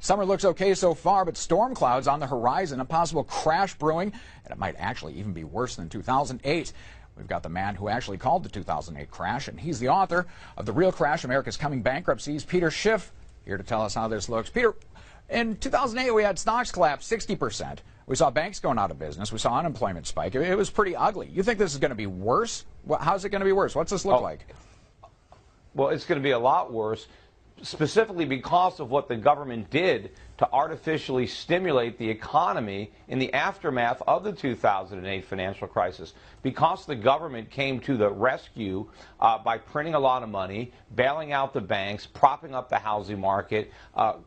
Summer looks okay so far, but storm clouds on the horizon, a possible crash brewing, and it might actually even be worse than 2008. We've got the man who actually called the 2008 crash, and he's the author of The Real Crash, America's Coming Bankruptcies, Peter Schiff, here to tell us how this looks. Peter, in 2008, we had stocks collapse 60%. We saw banks going out of business. We saw unemployment spike. It was pretty ugly. You think this is going to be worse? How's it going to be worse? What's this look like? Well, it's going to be a lot worse, specifically because of what the government did to artificially stimulate the economy in the aftermath of the 2008 financial crisis. Because the government came to the rescue by printing a lot of money, bailing out the banks, propping up the housing market,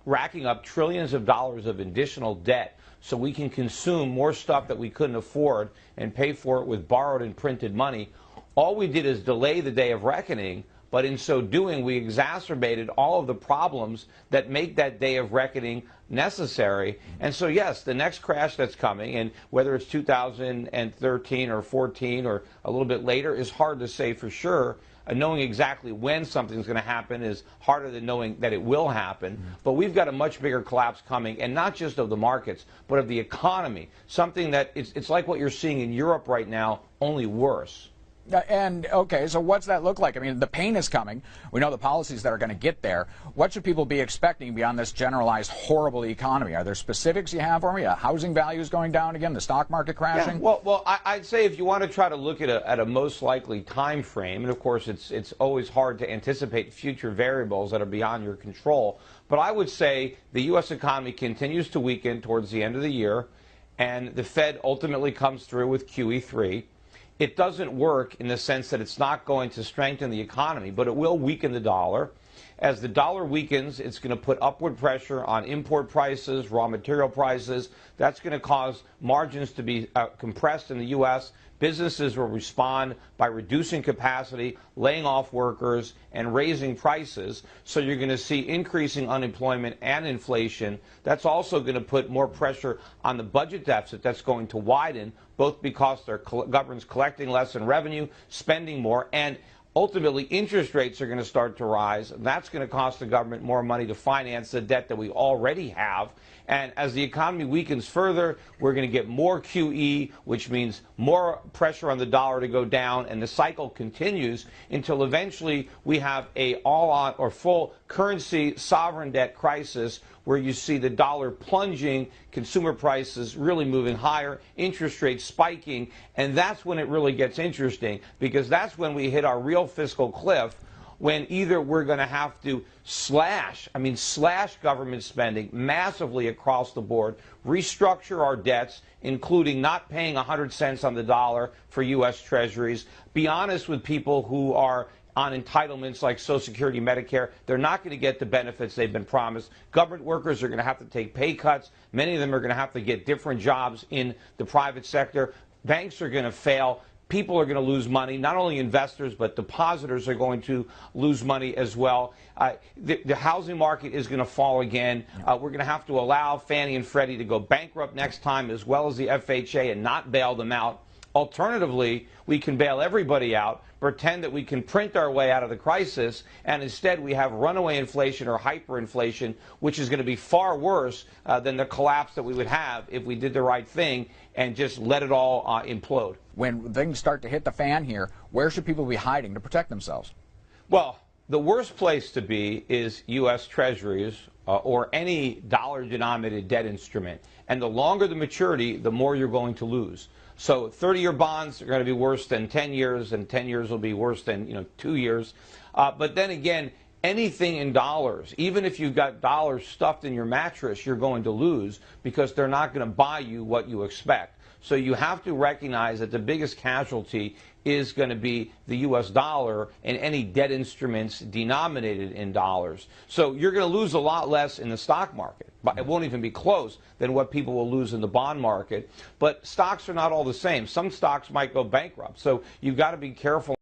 racking up trillions of dollars of additional debt so we can consume more stuff that we couldn't afford and pay for it with borrowed and printed money. All we did is delay the day of reckoning. But in so doing, we exacerbated all of the problems that make that day of reckoning necessary. And so, yes, the next crash that's coming, and whether it's 2013 or 14 or a little bit later, is hard to say for sure. Knowing exactly when something's going to happen is harder than knowing that it will happen. But we've got a much bigger collapse coming, and not just of the markets, but of the economy. Something that it's like what you're seeing in Europe right now, only worse. And, okay, so what's that look like? I mean, the pain is coming. We know the policies that are going to get there. What should people be expecting beyond this generalized horrible economy? Are there specifics you have for me? Housing values going down again? The stock market crashing? Yeah, well, I'd say if you want to try to look at a most likely time frame, and of course it's always hard to anticipate future variables that are beyond your control, but I would say the U.S. economy continues to weaken towards the end of the year, and the Fed ultimately comes through with QE3. It doesn't work in the sense that it's not going to strengthen the economy, but it will weaken the dollar. As the dollar weakens, it's going to put upward pressure on import prices, raw material prices. That's going to cause margins to be compressed in the U.S. Businesses will respond by reducing capacity, laying off workers, and raising prices. So you're going to see increasing unemployment and inflation. That's also going to put more pressure on the budget deficit that's going to widen, both because the government's collecting less in revenue, spending more, and ultimately interest rates are going to start to rise. And that's going to cost the government more money to finance the debt that we already have. And as the economy weakens further, we're going to get more QE, which means more pressure on the dollar to go down, and the cycle continues until eventually we have a all-on or full currency sovereign debt crisis where you see the dollar plunging, consumer prices really moving higher, interest rates spiking, and that's when it really gets interesting, because that's when we hit our real fiscal cliff, when either we're going to have to slash government spending massively across the board, restructure our debts, including not paying 100 cents on the dollar for U.S. Treasuries, be honest with people who are on entitlements like Social Security, Medicare. They're not going to get the benefits they've been promised. Government workers are going to have to take pay cuts. Many of them are going to have to get different jobs in the private sector. Banks are going to fail. People are going to lose money. Not only investors, but depositors are going to lose money as well. The housing market is going to fall again. We're going to have to allow Fannie and Freddie to go bankrupt next time, as well as the FHA, and not bail them out. Alternatively, we can bail everybody out, pretend that we can print our way out of the crisis, and instead we have runaway inflation or hyperinflation, which is going to be far worse than the collapse that we would have if we did the right thing and just let it all implode. When things start to hit the fan here, where should people be hiding to protect themselves? Well, the worst place to be is U.S. Treasuries or any dollar-denominated debt instrument. And the longer the maturity, the more you're going to lose. So 30-year bonds are going to be worse than 10 years, and 10 years will be worse than 2 years. But then again, anything in dollars, even if you've got dollars stuffed in your mattress, you're going to lose because they're not going to buy you what you expect. So you have to recognize that the biggest casualty is going to be the U.S. dollar and any debt instruments denominated in dollars. So you're going to lose a lot less in the stock market. It won't even be close than what people will lose in the bond market. But stocks are not all the same. Some stocks might go bankrupt. So you've got to be careful